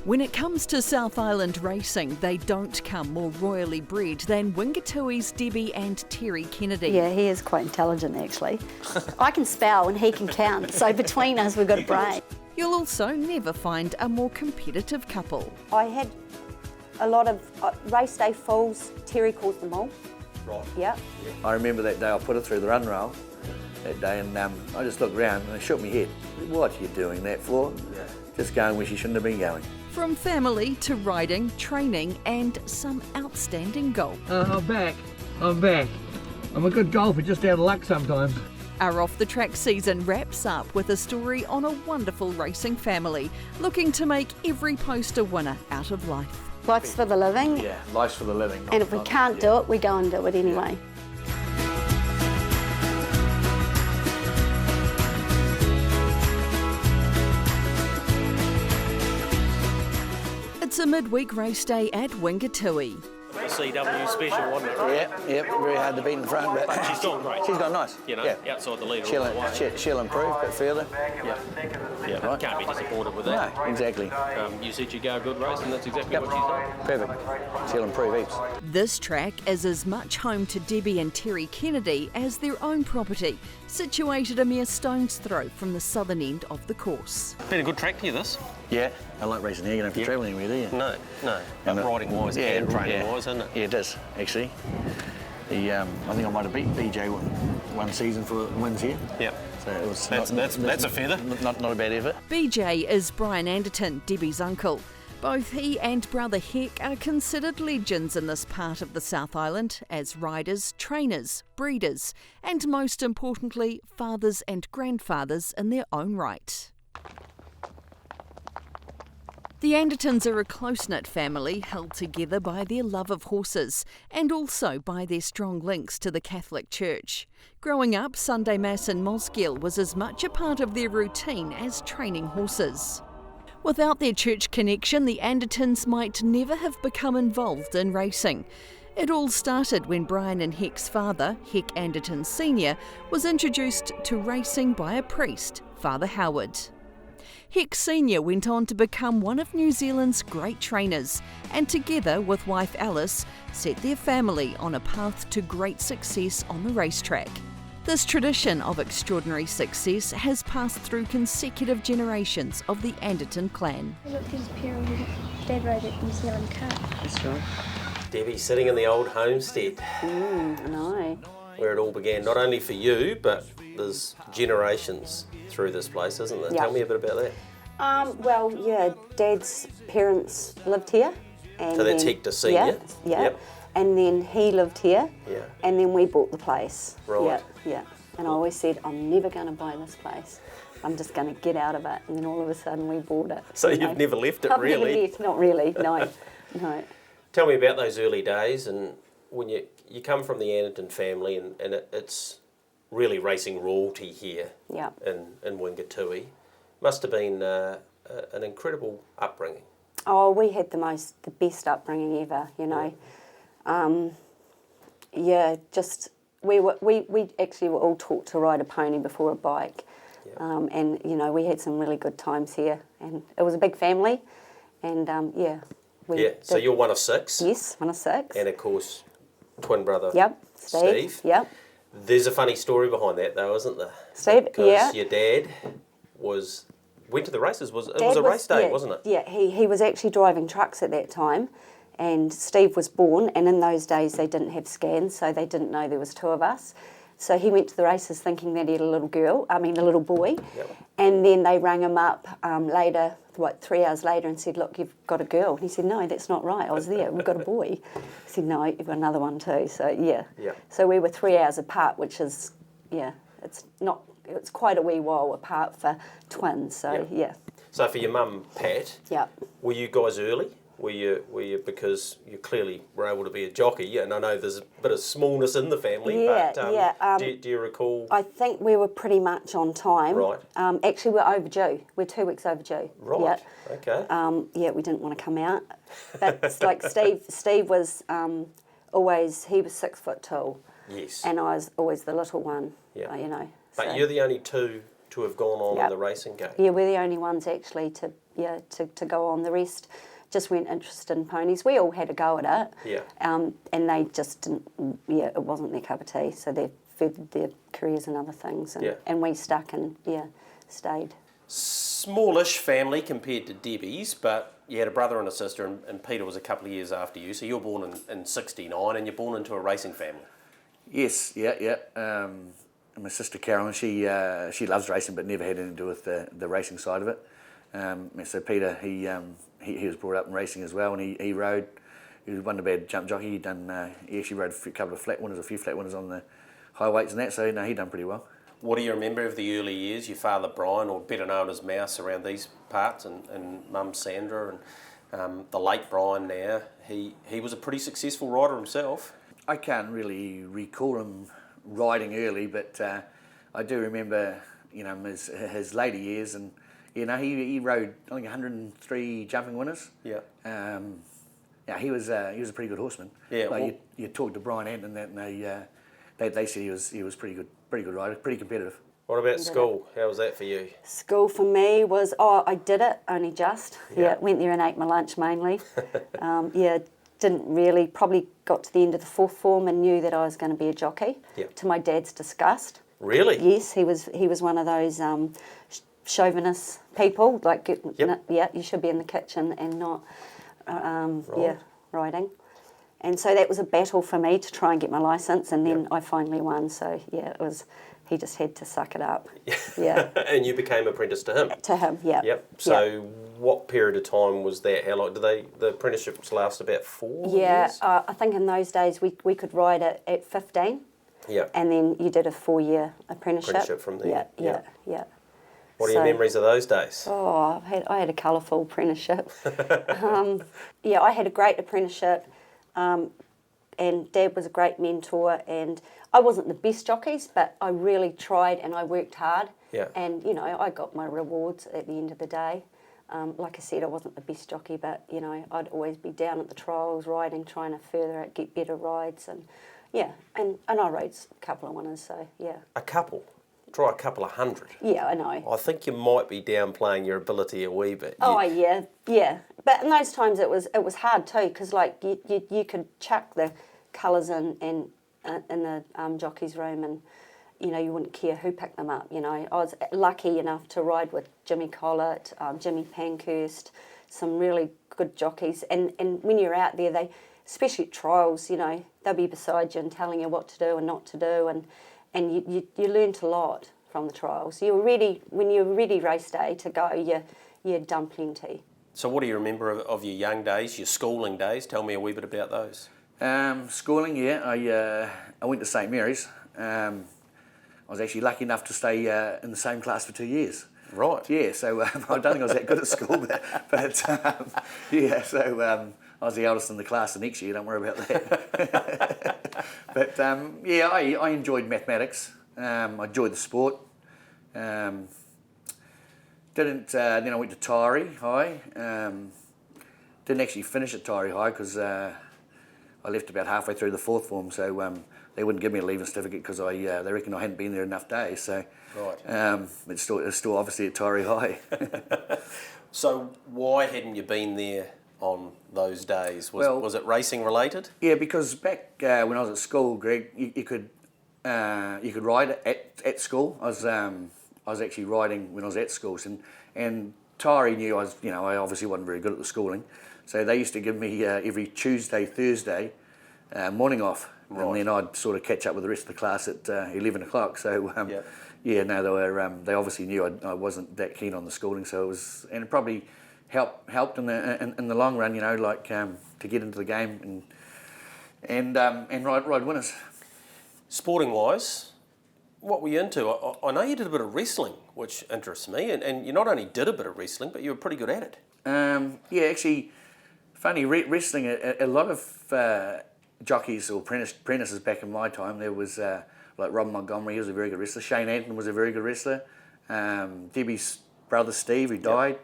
When it comes to South Island racing, they don't come more royally bred than Wingatui's Debbie and Terry Kennedy. Yeah, he is quite intelligent actually. I can spell and he can count, so between us we've got a brain. You'll also never find a more competitive couple. I had a lot of race day falls, Terry calls them all. Right. Yep. I remember that day I put her through the run rail that day, and I just looked around and I shook my head. What are you doing that for? Yeah. Just going where she shouldn't have been going. From family to riding, training and some outstanding golf. I'm back. I'm a good golfer, just out of luck sometimes. Our off-the-track season wraps up with a story on a wonderful racing family looking to make every post a winner out of life. Life's for the living. Yeah, life's for the living. And if we can't do it, we go and do it anyway. It's a midweek race day at Wingatui. The CW special, wasn't it? Yeah, very hard to beat in front, but She's gone great. she's gone nice. You know, yeah. outside the leader all the way. She'll improve a bit further. Yeah, Right. Can't be disappointed with that. No, exactly. You said you go a good race, and that's exactly what she's done. Perfect. She'll improve heaps. This track is as much home to Debbie and Terry Kennedy as their own property, situated a mere stone's throw from the southern end of the course. Been a good track for you, this? Yeah, I like racing here. You don't have to travel anywhere, do you? No. And Riding-wise and training-wise, isn't it? Yeah, it does, actually. I think I might have beat BJ one season for wins here. Yep. So it was That's a feather. Not a bad effort. BJ is Brian Anderton, Debbie's uncle. Both he and brother Heck are considered legends in this part of the South Island as riders, trainers, breeders, and most importantly, fathers and grandfathers in their own right. The Andertons are a close-knit family held together by their love of horses and also by their strong links to the Catholic Church. Growing up, Sunday Mass in Mosgiel was as much a part of their routine as training horses. Without their church connection, the Andertons might never have become involved in racing. It all started when Brian and Heck's father, Heck Anderton Sr., was introduced to racing by a priest, Father Howard. Heck Sr. went on to become one of New Zealand's great trainers and together with wife Alice set their family on a path to great success on the racetrack. This tradition of extraordinary success has passed through consecutive generations of the Anderton clan. Look, there's a pair of Dad rode at New Zealand Cup. That's right. Debbie sitting in the old homestead. I know. Where it all began, not only for you, but there's generations through this place, isn't there? Yeah. Tell me a bit about that. Well, yeah, Dad's parents lived here. And So that's then, Hector Senior? Yeah. Yep. And then he lived here. Yeah. And then we bought the place. Right. Yeah. And I always said, I'm never going to buy this place. I'm just going to get out of it. And then all of a sudden we bought it. So you've never left it, I've really? never left, not really, no. Tell me about those early days, and when you come from the Anderton family, and it's really racing royalty here Yeah. in Wingatui. Must have been an incredible upbringing. Oh, we had the best upbringing ever, you know. We actually were all taught to ride a pony before a bike. Yeah. And, you know, we had some really good times here. And it was a big family. And, So you're one of six? Yes, one of six. And, of course, twin brother Steve. Yep. There's a funny story behind that, though, isn't there? Steve, because your dad went to the races. It was a race day, wasn't it? Yeah, he was actually driving trucks at that time, and Steve was born, and in those days they didn't have scans, so they didn't know there was two of us. So he went to the races thinking that he had a little boy, Yep. and then they rang him up later, 3 hours later, and said, look, you've got a girl. And he said, no, that's not right, I was there, we've got a boy. He said, no, you've got another one too, so yeah. Yep. So we were 3 hours apart, which is, it's quite a wee while apart for twins, so Yep. yeah. So for your mum, Pat, were you guys early? Were you because you clearly were able to be a jockey, and I know there's a bit of smallness in the family, do you recall? I think we were pretty much on time. Right. Actually, we're overdue. We're 2 weeks overdue. Right. Yeah. Okay. We didn't want to come out. But it's like Steve was he was 6 foot tall. Yes. And I was always the little one, Yeah. you know. But so. you're the only two to have gone on in the racing game. Yeah, we're the only ones actually to to go on. The rest just weren't interested in ponies. We all had a go at it, and they just didn't. Yeah, it wasn't their cup of tea. So they furthered their careers in other things, and we stuck and stayed. Smallish family compared to Debbie's, but you had a brother and a sister, and Peter was a couple of years after you. So you were born in '69, and you're born into a racing family. Yes, yeah. My sister Carolyn, she loves racing, but never had anything to do with the racing side of it. So Peter, he was brought up in racing as well, and he rode. He wasn't a bad jump jockey. He actually rode a couple of flat winners, a few flat winners on the high weights and that. So no, he done pretty well. What do you remember of the early years? Your father Brian, or better known as Mouse around these parts, and Mum Sandra, and the late Brian now. He was a pretty successful rider himself. I can't really recall him riding early, but I do remember, his later years, and he rode I think 103 jumping winners. Yeah. He was a pretty good horseman. Yeah. Like you talked to Brian Ant and that, and they said he was pretty good rider, pretty competitive. What about school? How was that for you? School for me was I did it only just. Went there and ate my lunch mainly. Didn't really, probably got to the end of the fourth form and knew that I was going to be a jockey, to my dad's disgust. Really? Yes, he was one of those chauvinist people, like, you should be in the kitchen and not, riding. And so that was a battle for me to try and get my licence, and then I finally won, so it was, he just had to suck it up. Yeah. And you became apprentice to him? To him, yeah. Yep. So what period of time was that? How long, the apprenticeships last about 4 years? Yeah, I think in those days we could ride at 15. Yeah. And then you did a 4-year apprenticeship. Apprenticeship from there. Yeah. What are your memories of those days? Oh, I had a colourful apprenticeship. I had a great apprenticeship, and Dad was a great mentor, and I wasn't the best jockeys, but I really tried and I worked hard. Yeah. And, I got my rewards at the end of the day. Like I said, I wasn't the best jockey, but, I'd always be down at the trials riding, trying to further it, get better rides, and and I rode a couple of winners, so yeah. A couple? Try a couple of hundred. Yeah, I know. I think you might be downplaying your ability a wee bit. Yeah. But in those times it was hard too, because like you could chuck the colours in the jockey's room, and you wouldn't care who picked them up. I was lucky enough to ride with Jimmy Collett, Jimmy Pankhurst, some really good jockeys, and when you're out there, they, especially at trials, they'll be beside you and telling you what to do and not to do, and you learnt a lot from the trials. You were ready, when you were ready race day to go, you'd done plenty. So what do you remember of your young days, your schooling days? Tell me a wee bit about those. Schooling, I went to St Mary's. I was actually lucky enough to stay in the same class for 2 years. Right. Yeah, so I don't think I was that good at school, but I was the eldest in the class the next year, don't worry about that. But I enjoyed mathematics. I enjoyed the sport. Then I went to Tyree High. Didn't actually finish at Tyree High because I left about halfway through the fourth form, so they wouldn't give me a leaving certificate because they reckoned I hadn't been there enough days. So, right. It's still obviously at Tyree High. So why hadn't you been there on those days? Was it racing related? Yeah, because back when I was at school, Greg, you could ride at school. I was actually riding when I was at school, and Tyree knew I obviously wasn't very good at the schooling, so they used to give me every Tuesday, Thursday morning off, right. And then I'd sort of catch up with the rest of the class at 11 o'clock. So they obviously knew I wasn't that keen on the schooling, so it probably helped in the long run, to get into the game and ride winners. Sporting wise, what were you into? I know you did a bit of wrestling, which interests me, and you not only did a bit of wrestling, but you were pretty good at it. Actually, funny, wrestling, a lot of jockeys or apprentices back in my time, there was like Rob Montgomery, he was a very good wrestler. Shane Anderton was a very good wrestler. Debbie's brother Steve, who died,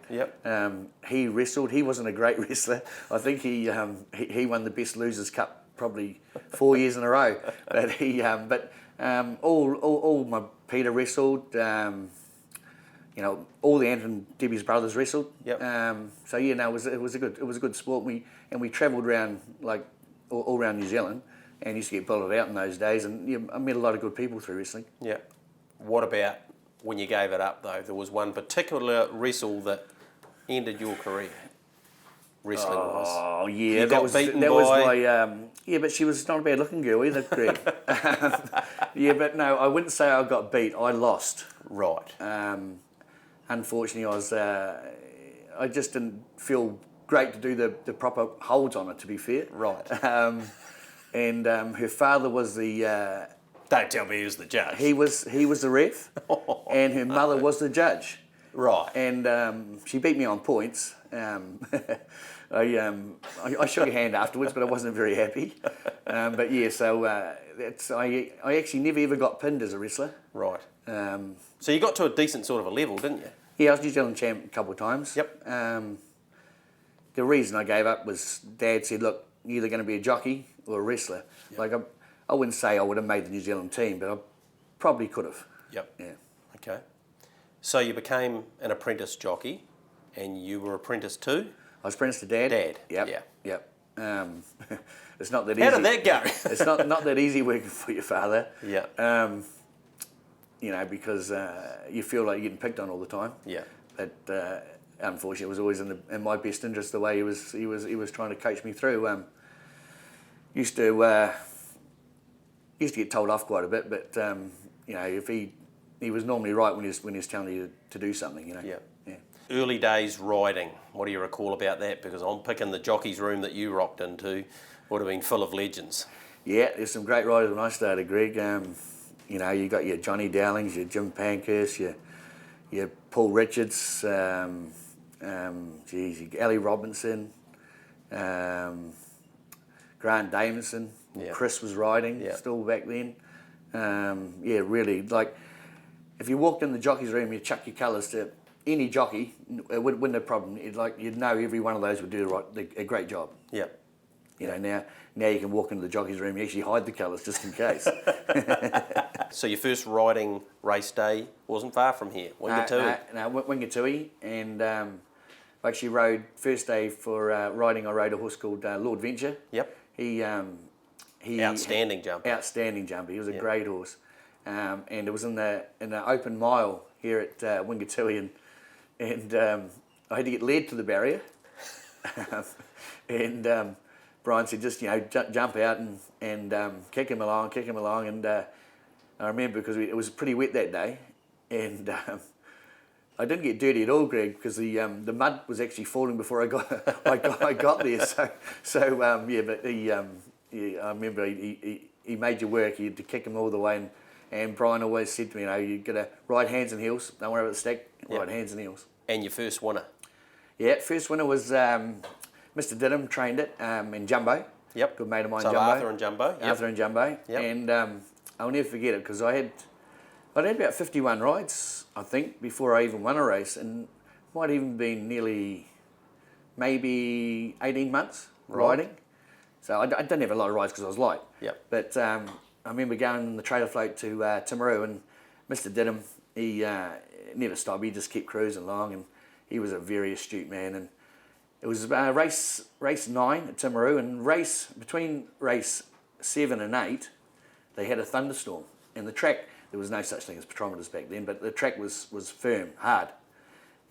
he wrestled. He wasn't a great wrestler. I think he won the Best Losers Cup probably 4 years in a row. But all my Peter wrestled. you know, all the Anderton Debbie's brothers wrestled. Yep. So yeah, no, it was a good sport. We travelled around like all around New Zealand, and used to get billed out in those days. And yeah, I met a lot of good people through wrestling. Yeah. What about when you gave it up though? There was one particular wrestle that ended your career. Wrestling wise. Oh yeah, You got was beaten my yeah, but she was not a bad looking girl either, Greg. Yeah, but no, I wouldn't say I got beat. I lost. Right. Unfortunately, I just didn't feel great to do the proper holds on it. To be fair. Right. And her father was the. Don't tell me he was the judge. He was the ref, and her mother was the judge. Right. And she beat me on points. I shook her hand afterwards, but I wasn't very happy. But yeah, so I actually never ever got pinned as a wrestler. Right. So you got to a decent sort of a level, didn't you? Yeah, I was New Zealand champ a couple of times. Yep. The reason I gave up was Dad said, look, you're either going to be a jockey or a wrestler. Yep. Like I wouldn't say I would have made the New Zealand team, but I probably could have. Yep. Yeah. Okay. So you became an apprentice jockey, and you were apprenticed to? I was apprenticed to Dad. Dad. Yep. Yeah. Yep. It's not that easy. How did that go? It's not that easy working for your father. Yeah. You know, because you feel like you're getting picked on all the time. Yeah. But unfortunately, it was always in my best interest the way he was trying to coach me through. Used to get told off quite a bit, but you know, if he was normally right when he was telling you to do something. You know. Yeah. Yeah. Early days riding. What do you recall about that? Because I'm picking the jockey's room that you rocked into would have been full of legends. Yeah, there's some great riders when I started, Greg. You know, you got your Johnny Dowlings, your Jim Pankhurst, your Paul Richards, Ali Robinson, Grant Davison. Yeah. Chris was riding still back then. Yeah, really, like if you walked in the jockey's room, you chuck your colours to any jockey, it wouldn't have a problem. You'd know every one of those would do a great job. Yeah. You know, now you can walk into the jockey's room, you actually hide the colours just in case. So your first riding race day wasn't far from here, Wingatui? No, Wingatui, and I actually rode, first day for riding, I rode a horse called Lord Venture. Yep. He Outstanding jumper. Outstanding jumper, he was a great horse. And it was in the open mile here at Wingatui, and I had to get led to the barrier. And Brian said, just, you know, jump out and kick him along. And I remember because it was pretty wet that day, and I didn't get dirty at all, Greg, because the mud was actually falling before I got there. So yeah, but I remember he made you work. You had to kick him all the way, and Brian always said to me, you know, you got to ride hands and heels. Don't worry about the stack. Ride hands and heels. And your first winner? Yeah, first winner was Mr. Didham, trained it in Jumbo. Yep. Good mate of mine, so Jumbo. Arthur and Jumbo. Yep. Arthur and Jumbo. Yep. And I'll never forget it because I'd had about 51 rides, I think, before I even won a race, and might even been nearly maybe 18 months riding. So I didn't have a lot of rides because I was light. Yep. But I remember going on the trailer float to Timaru, and Mr. Didham, he never stopped. He just kept cruising along, and he was a very astute man. And it was race 9 at Timaru, and between race 7 and 8, they had a thunderstorm, and the track, there was no such thing as petrometers back then, but the track was firm, hard.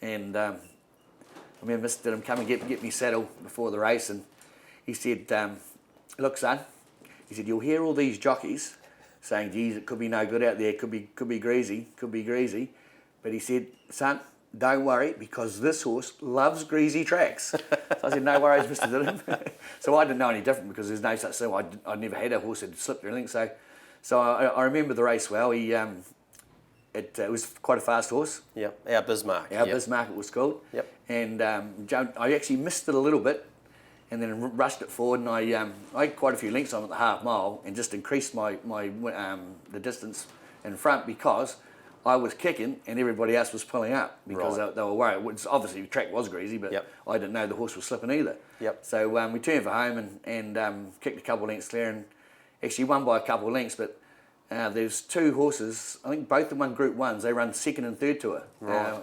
And I remember Mr. Didham come and get me saddle before the race, and he said, look son, he said, you'll hear all these jockeys saying, geez, it could be no good out there, could be greasy, but he said, son, don't worry, because this horse loves greasy tracks. So I said, no worries, Mr. Didham. So I didn't know any different because there's no such thing. I'd never had a horse that slipped or anything. So I remember the race well. It was quite a fast horse. Yeah, our Bismarck. Our Bismarck it was called. Yep. And I actually missed it a little bit, and then rushed it forward, and I had quite a few lengths on at the half mile, and just increased the distance in front because I was kicking and everybody else was pulling up because they were worried. Obviously, the track was greasy, but I didn't know the horse was slipping either. Yep. So we turned for home and kicked a couple of lengths clear, and actually won by a couple of lengths. But there's two horses, I think both of them won Group 1s. They run second and third to her. Right.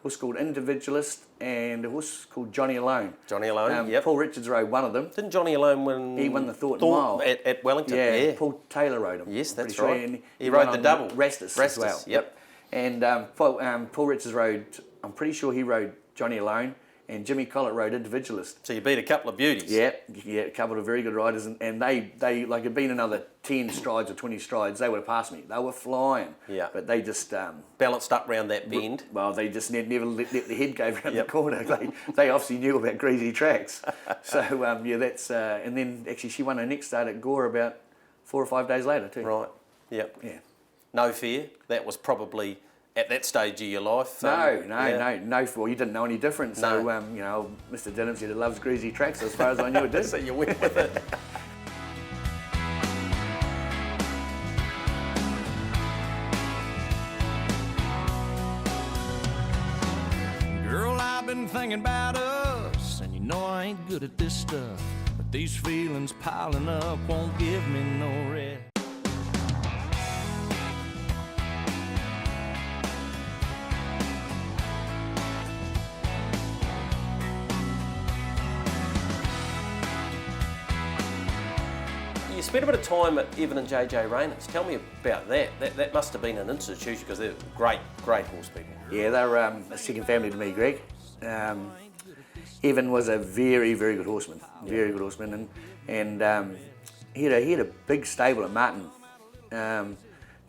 horse called Individualist, and a horse called Johnny Alone. Johnny Alone, yep. Paul Richards rode one of them. Didn't Johnny Alone win? He won the Thornton Mile. At Wellington, yeah. Paul Taylor rode him. Yes, that's sure. right. And he rode the double. Restus as well. Yep. And Paul Richards rode, I'm pretty sure he rode Johnny Alone, and Jimmy Collett rode Individualist. So you beat a couple of beauties. Yeah, a couple of very good riders, and they like had been another 10 strides or 20 strides, they would have passed me. They were flying. Yeah. But they just balanced up round that bend. Well, they just never let the head go around the corner. They obviously knew about greasy tracks. So that's and then actually she won her next start at Gore about 4 or 5 days later too. Right. Yep. Yeah. No fear. That was probably at that stage of your life. No. Well, you didn't know any different. So Mr. Denham said he loves greasy tracks. As far as I knew, it did. So you went with it. Girl, I've been thinking about us, and you know I ain't good at this stuff, but these feelings piling up won't give me no rest. You spent a bit of time at Evan and JJ Rayner's. Tell me about that. That must have been an institution because they're great horse people. Yeah, they're a second family to me, Greg. Evan was a very, very good horseman. Very good horseman, and he had a big stable at Martin. There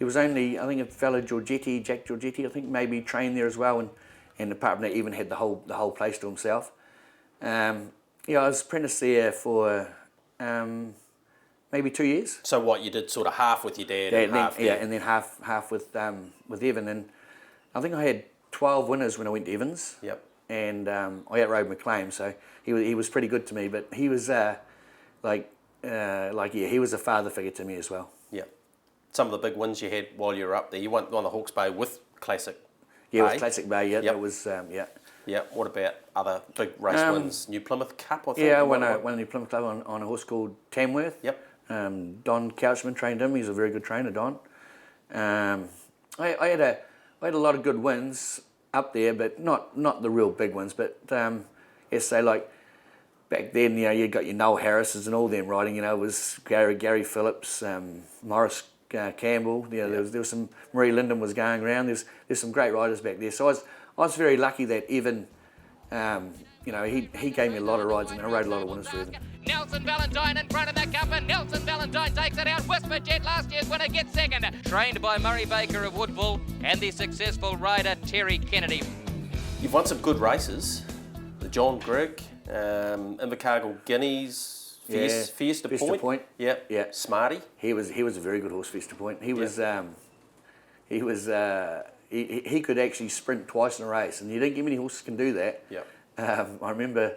was only, I think, a fellow Jack Giorgetti, I think, maybe trained there as well, and apart from that, Evan had the whole place to himself. I was apprenticed there for maybe 2 years. So what, you did sort of half with your dad and half? Yeah, and then half with Evan, and I think I had 12 winners when I went to Evans. Yep. And I outrode McLean, so he was pretty good to me. But he was he was a father figure to me as well. Yep. Some of the big wins you had while you were up there. You won the Hawke's Bay with Classic. Yeah, Bay. with Classic Bay. Yeah, Yep. that was yeah. Yeah. What about other big race wins? New Plymouth Cup, I think. Yeah, I won a New Plymouth Club on a horse called Tamworth. Yep. Don Couchman trained him. He's a very good trainer, Don. I had a lot of good wins up there, but not the real big ones. But say like back then, you got your Noel Harris's and all them riding. It was Gary Phillips, Morris Campbell. There was some Marie Linden was going around. There's some great riders back there. So I was very lucky that Evan, he gave me a lot of rides, and I rode a lot of winners for Evan. Nelson Valentine in front of the cup, and Nelson Valentine takes it out. Whisper Jet, last year's winner, gets second. Trained by Murray Baker of Woodville and the successful rider Terry Kennedy. You've won some good races. The John Grigg, Invercargill Guineas, Fiesta Point. Yep. Yeah. Smarty. He was a very good horse, Fiesta Point. He could actually sprint twice in a race, and you don't get many horses can do that. Yep. I remember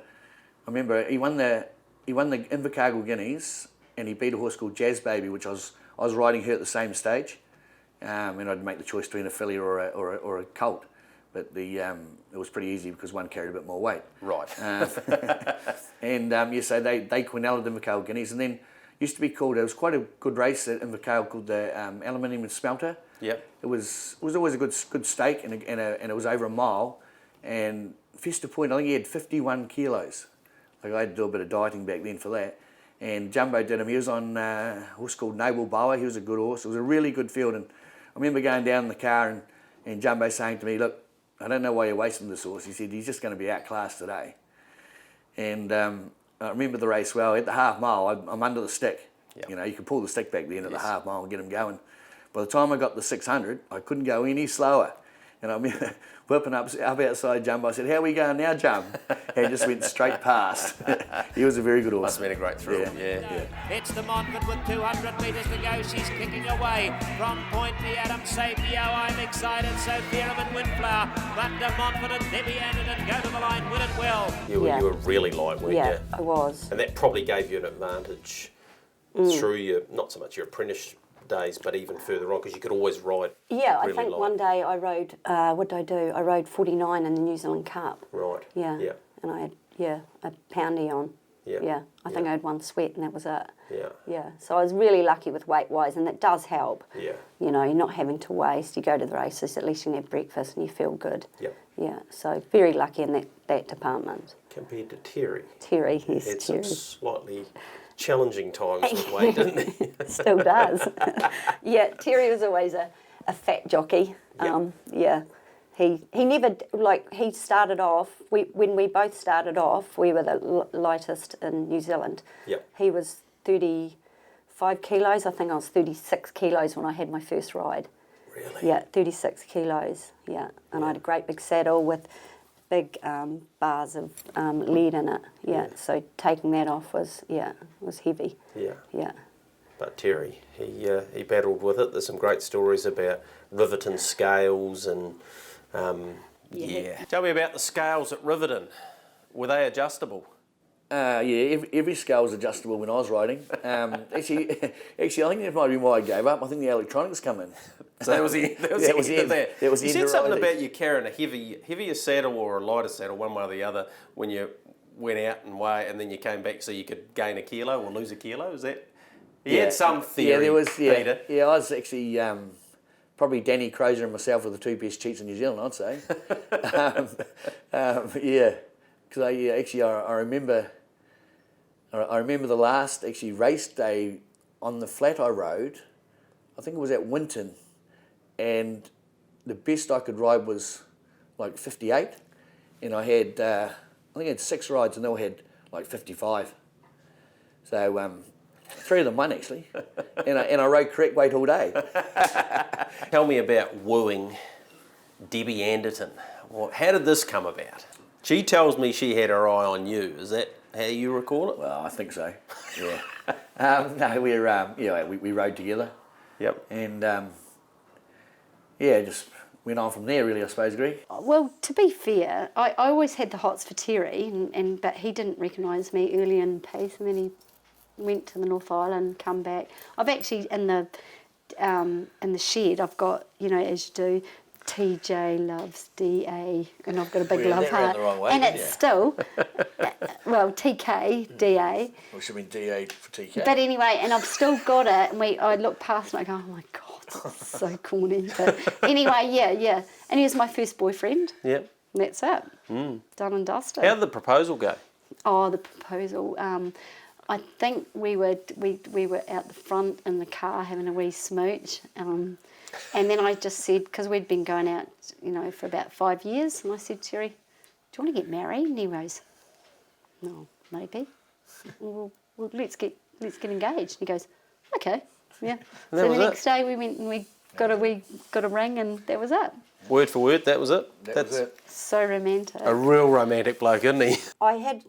he won the Invercargill Guineas, and he beat a horse called Jazz Baby, which I was riding her at the same stage, and I'd make the choice between a filly or a colt, but it was pretty easy because one carried a bit more weight. Right. So they quinelled Invercargill Guineas, and then used to be called. It was quite a good race at Invercargill called the Aluminium and Smelter. Yep. It was always a good stake, and it was over a mile, and Fiesta Point, I think he had 51 kilos. Like I had to do a bit of dieting back then for that. And Jumbo did him. He was on a horse called Noble Boa. He was a good horse. It was a really good field. And I remember going down in the car and Jumbo saying to me, "Look, I don't know why you're wasting this horse." He said, "He's just going to be outclassed today." And I remember the race well. At the half mile, I'm under the stick. Yep. You could pull the stick back then at the half mile and get him going. By the time I got the 600, I couldn't go any slower. And I remember whipping up outside Jumbo. I said, "How are we going now, Jum?" And he just went straight past. He was a very good horse. Must have been a great thrill. Yeah. It's the Montfort with 200 metres to go. She's kicking away from Point the Adam Sapio. I'm excited. Sophia and Windflower. But de Montfort and Debbie Anderton go to the line. Win it well. You were really light, weren't you? Yeah, I was. And that probably gave you an advantage through your, not so much your apprentice days, but even further on, because you could always ride. Yeah, really I think light. one day I rode, what did I do? I rode 49 in the New Zealand Cup. Right. Yeah. Yeah. And I had, a poundy on. Yeah. I think I had one sweat and that was it. Yeah. Yeah. So I was really lucky with weight-wise, and it does help. Yeah. You know, you're not having to waste. You go to the races, at least you can have breakfast and you feel good. Yep. Yeah. So very lucky in that department. Compared to Terry. Terry, yes, Had Terry. some slightly challenging times with weight, didn't he? Still does. Yeah, Terry was always a fat jockey. Yep. Yeah. He never, he started off, when we both started off, we were the lightest in New Zealand. Yep. He was 35 kilos. I think I was 36 kilos when I had my first ride. Really? Yeah, 36 kilos, yeah. And I had a great big saddle with big bars of lead in it. Yeah, so taking that off was heavy. Yeah. Yeah. But Terry, he battled with it. There's some great stories about Riverton scales and... Tell me about the scales at Riverton. Were they adjustable? Every scale was adjustable when I was riding. Actually, I think that might be why I gave up. I think the electronics come in. So that was the end of that. You said something about you carrying a heavier saddle or a lighter saddle, one way or the other, when you went out and weigh, and then you came back so you could gain a kilo or lose a kilo. Is that? You had some theory. Yeah, there was. Peter. Yeah, I was actually probably Danny Crozer and myself were the two best cheats in New Zealand, I'd say. Because I remember. I remember the last race day on the flat I rode. I think it was at Winton, and the best I could ride was like 58, and I had I think I had 6 rides and they all had like 55. So 3 of them won actually, and I rode correct weight all day. Tell me about wooing Debbie Anderton. How did this come about? She tells me she had her eye on you. Is that how you recall it? Well, I think so. Yeah. No, we rode together. Yep. And just went on from there, really, I suppose, Greg. Well, to be fair, I always had the hots for Terry, but he didn't recognise me early in pace, and then he went to the North Island, come back. I've actually in the shed, I've got, as you do, TJ loves DA, and I've got a big love heart, and it's still, TK, DA. Well, should mean DA for TK. But anyway, and I've still got it, and I look past and I go, oh my God, this is so corny. But anyway, yeah. And he was my first boyfriend. Yep. And that's it. Done and dusted. How did the proposal go? Oh, the proposal. I think we were out the front in the car having a wee smooch. And then I just said, because we'd been going out, for about 5 years, and I said, Terry, do you want to get married? And he goes, no, maybe. well, let's get engaged. And he goes, okay, yeah. So the next day we went and we got a ring, and that was it. Word for word, that was it. That's it. So romantic. A real romantic bloke, isn't he? I had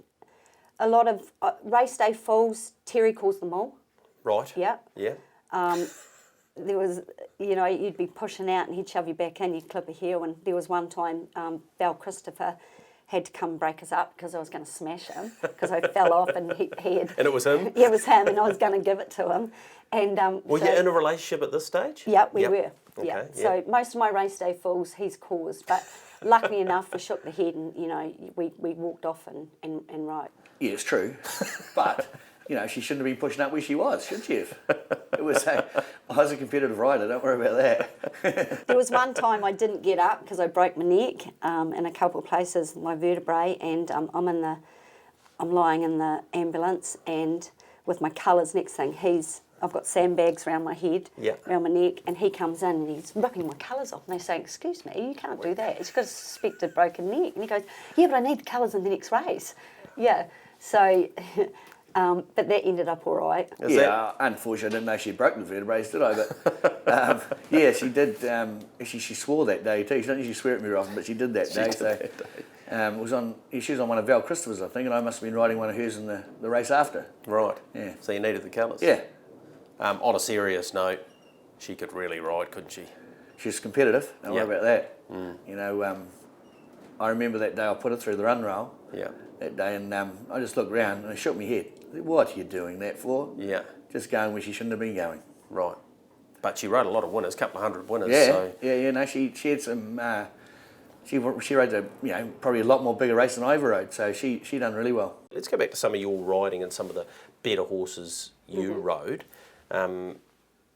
a lot of race day falls. Terry calls them all. Right. Yeah. Yeah. There was, you'd be pushing out and he'd shove you back in, you'd clip a heel, and there was one time Belle Christopher had to come break us up because I was going to smash him because I fell off and he had... And it was him? Yeah, it was him, and I was going to give it to him. And were you in a relationship at this stage? Yeah, we were. Okay, yeah. So most of my race day falls he's caused, but luckily enough we shook the head and, we walked off and rode. Yeah, it's true. But... she shouldn't have been pushing up where she was, should she have? I was a competitive rider, don't worry about that. There was one time I didn't get up because I broke my neck in a couple of places, my vertebrae, and I'm lying in the ambulance, and with my colours, next thing, I've got sandbags around my head, around my neck, and he comes in and he's ripping my colours off, and they say, excuse me, you can't do that, it's got a suspected broken neck. And he goes, yeah, but I need the colours in the next race. Yeah, so... but that ended up all right. Unfortunately, I didn't know she broke the vertebrae, did I? But she did. She swore that day too. She doesn't usually swear at me very often, but she did that day. It was on. She was on one of Val Christopher's, I think, and I must have been riding one of hers in the race after. Right. Yeah. So you needed the colours. Yeah. On a serious note, she could really ride, couldn't she? She's competitive. Don't worry about that. I remember that day I put her through the run rail. Yeah. That day, and I just looked around and I shook my head. What are you doing that for? Yeah. Just going where she shouldn't have been going. Right. But she rode a lot of winners, a couple of hundred winners. Yeah, so. yeah. No, she had some. she rode probably a lot more bigger race than I ever rode, so she done really well. Let's go back to some of your riding and some of the better horses you rode.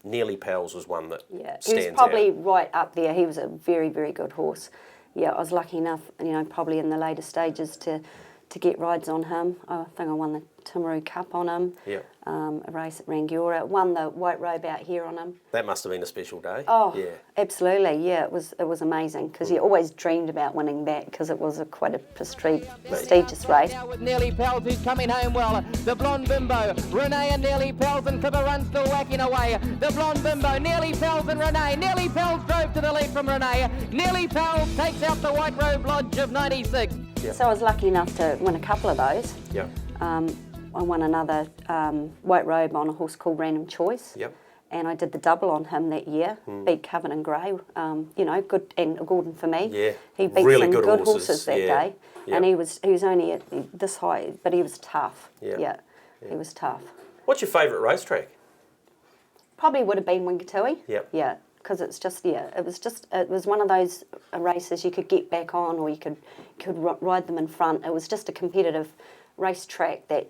Nearly Pals was one that stands he was probably out. right up there. He was a very, very good horse. Yeah, I was lucky enough, probably in the later stages to get rides on him. I think I won the Timaru Cup on him. Yeah. A race at Rangiora. Won the White Robe out here on him. That must have been a special day. Oh, yeah. Absolutely. Yeah, it was amazing because you always dreamed about winning that because it was quite a prestigious race. Now with Nearly Pals who's coming home well. The Blonde Bimbo, Renee and Nearly Pals, and Clipper Run still whacking away. The Blonde Bimbo, Nearly Pals and Renee. Nearly Pals drove to the lead from Renee. Nearly Pals takes out the White Robe Lodge of 96. Yep. So I was lucky enough to win a couple of those. Yeah. I won another White Robe on a horse called Random Choice. Yep. And I did the double on him that year. Beat Coven and Grey, good, and Gordon for me. Yeah. He beat really some good horses that day. Yep. And he was only at this high, but he was tough. Yep. Yeah. He was tough. What's your favourite racetrack? Probably would have been Wingatui. Yep. Yeah. Because it was one of those races you could get back on, or you could ride them in front. It was just a competitive racetrack that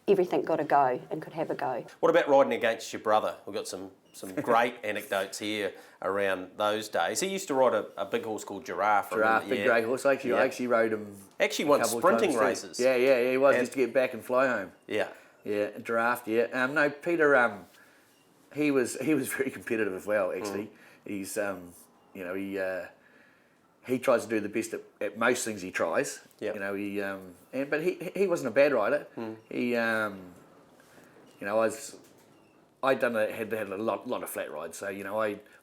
everything got a go and could have a go. What about riding against your brother? We've got some great anecdotes here around those days. He used to ride a big horse called Giraffe. Big grey horse. I actually rode him. Actually won sprinting races. Yeah, he was. Used to get back and fly home. Yeah. Yeah, Giraffe. Yeah. No, Peter. He was very competitive as well. Actually, he's he tries to do the best at most things he tries. Yeah. But he wasn't a bad rider. He had a lot of flat rides. So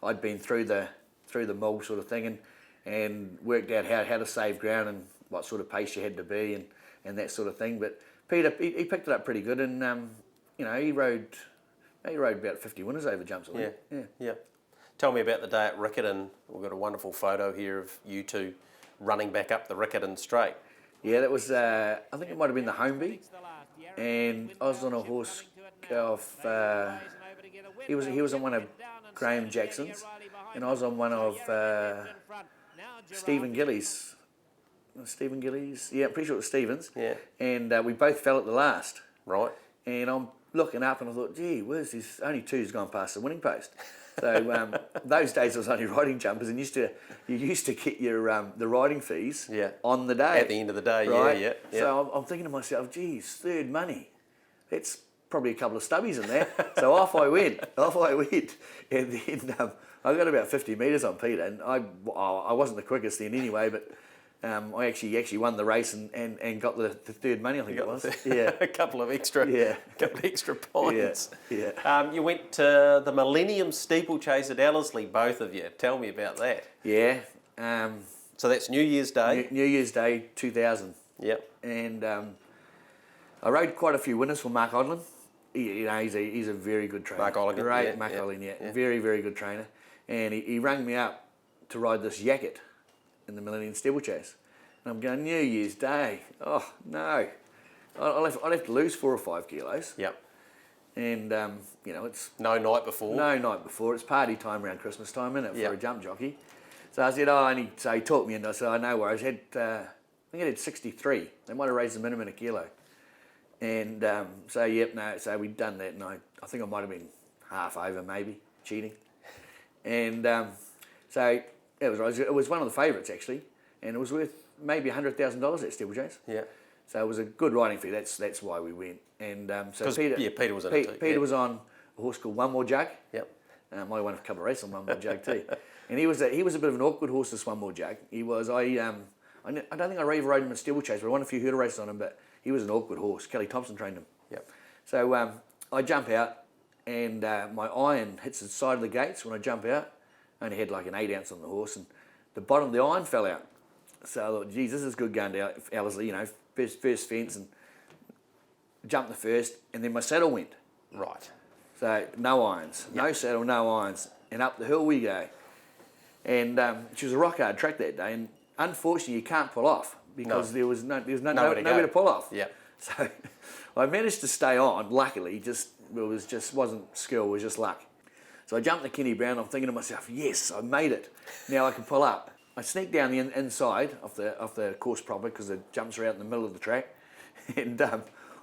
I'd been through the mill sort of thing and worked out how to save ground and what sort of pace you had to be and that sort of thing. But Peter he picked it up pretty good and he rode about 50 winners over jumps. Yeah. Tell me about the day at Riccarton. We've got a wonderful photo here of you two running back up the Riccarton Straight. Yeah, that was, I think it might have been the Homeby. And I was on a horse off, he was on one of Graham Jackson's, and I was on one of Stephen Gillies. Yeah, I'm pretty sure it was Stephen's. Yeah. And we both fell at the last. Right. And I'm looking up and I thought, gee, where's this? Only two's gone past the winning post. So those days I was only riding jumpers, and you used to get your the riding fees on the day. At the end of the day, right? Yeah. So I'm thinking to myself, geez, third money. That's probably a couple of stubbies in there. So off I went. And then I got about 50 metres on Peter, and I wasn't the quickest then anyway, but I actually won the race and got the third money, I think it was. Yeah. a couple of extra points. Yeah. You went to the Millennium Steeplechase at Ellerslie, both of you. Tell me about that. Yeah. So that's New Year's Day? New Year's Day 2000. Yep. And I rode quite a few winners for Mark Odlin. He's a very good trainer. Mark Olligan. Great Mark Olligan, yeah. Very, very good trainer. And he rang me up to ride this Yakut in the Millennium Steeplechase. And I'm going, New Year's Day. Oh, no. I'll have to lose 4 or 5 kilos. Yep. And, it's... No night before? No night before. It's party time around Christmas time, isn't it, for a jump jockey? So I said, so he talked me, and I said, no worries. I think I had 63. They might have raised the minimum a kilo. And so we'd done that, and I think I might have been half over, maybe, cheating. And so it was one of the favourites, actually, and it was worth maybe $100,000 at Steeplechase. Yeah. So it was a good riding fee. That's why we went. And so Peter was on it too. Peter was on a horse called One More Jug. Yep. I won a couple of races on One More Jug too. And he was a bit of an awkward horse, this One More Jug. He was. I don't think I ever rode him in Steeplechase, but I won a few hurdle races on him. But he was an awkward horse. Kelly Thompson trained him. Yep. So I jump out, and my iron hits the side of the gates when I jump out. I only had like an 8 ounce on the horse, and the bottom of the iron fell out. So I thought, geez, this is good going to Ellerslie, first fence, and jumped the first, and then my saddle went. Right. So no irons, no saddle, no irons, and up the hill we go. And she was a rock hard track that day, and unfortunately you can't pull off because there was nowhere to pull off. Yeah. So I managed to stay on. Luckily, wasn't skill, it was just luck. So I jumped the Kenny Brown. I'm thinking to myself, yes, I made it. Now I can pull up. I sneak down the inside of the course proper because the jumps are out in the middle of the track, and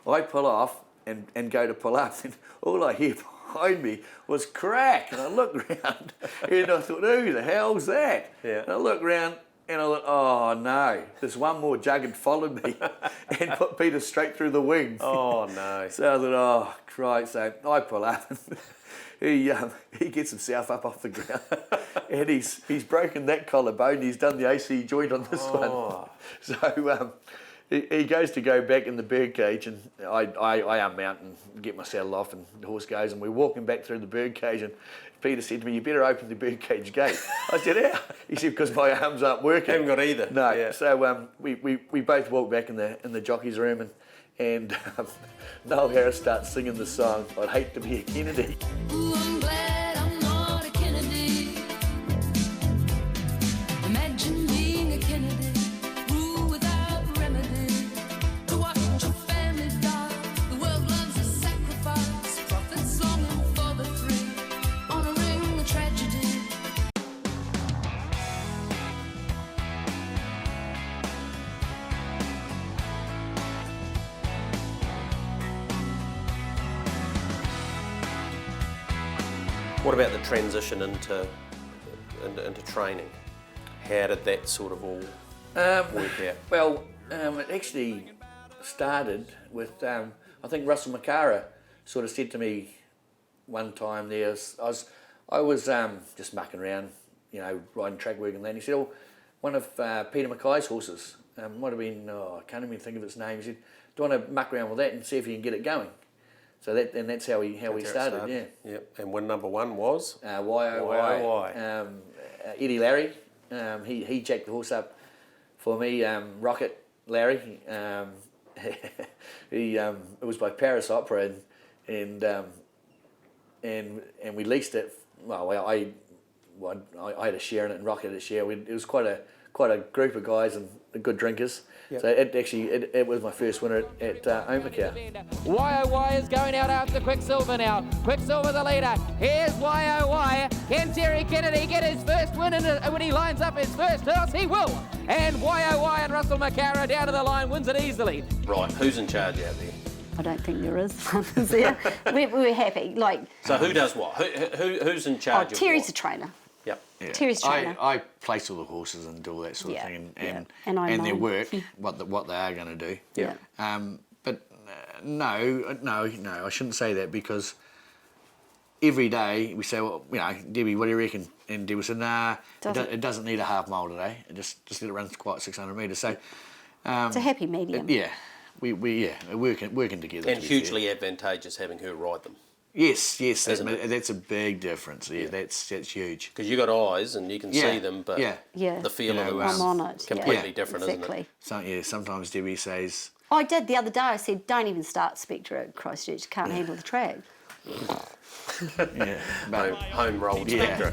I pull off and go to pull up, and all I hear behind me was crack, and I look round and I thought, who the hell's that? Yeah. And I look round and I thought, oh no, there's one more jug had followed me and put Peter straight through the wing. Oh no. So I thought, oh Christ, so I pull up and he gets himself up off the ground and he's broken that collarbone, he's done the AC joint on this one. So he goes to go back in the bird cage, and I unmount and get my saddle off, and the horse goes, and we're walking back through the bird cage, and Peter said to me, you better open the bird cage gate. I said, how? He said, because my arms aren't working. Haven't got either. No. Yeah. So we both walked back in the jockey's room, and Noel Harris starts singing the song, I'd Hate to Be a Kennedy. Ooh, I'm glad I'm not a Kennedy. Imagine being a Kennedy. Rule without remedy. To watch your family die. The world loves a sacrifice. Prophets longing for the free. Honoring the tragedy. What about the transition into training? How did that sort of all work out? Well, it actually started with, I think Russell McCara sort of said to me one time there, I was just mucking around, you know, riding track work and that, and he said, oh, one of Peter Mackay's horses, might have been, I can't even think of its name, he said, do you want to muck around with that and see if you can get it going? So that's how we started, yeah. Yep. And when number one was? YOY. Eddie Larry, he jacked the horse up for me. Rocket Larry, it was by Paris Opera, and we leased it. Well, I had a share in it, and Rocket had a share. It was quite a group of guys and good drinkers. Yep. So it was my first winner at Omacau. YOY is going out after Quicksilver now. Quicksilver the leader. Here's YOY. Can Terry Kennedy get his first win when he lines up his first horse? He will. And YOY and Russell McCara down to the line wins it easily. Right, who's in charge out there? I don't think there is. There. We're happy. So who does what? Who's in charge? Terry's a trainer. Yep. Yeah. Terry's trainer. I place all the horses and do all that sort of thing, and their work, what they are going to do. Yeah. But no, I shouldn't say that, because every day we say, well, you know, Debbie, what do you reckon? And Debbie said, nah, it doesn't need a half mile today. Just let it run quite 600 metres. So it's a happy medium. We're working together. And hugely advantageous having her ride them. Yes, that's a big difference. Yeah, that's huge. Because you got eyes and you can see them, but the feel of them is I'm on it. completely different, exactly. isn't it? So, sometimes Debbie says... I did the other day. I said, don't even start Spectra at Christchurch. Can't handle the track. Home rolled Spectra.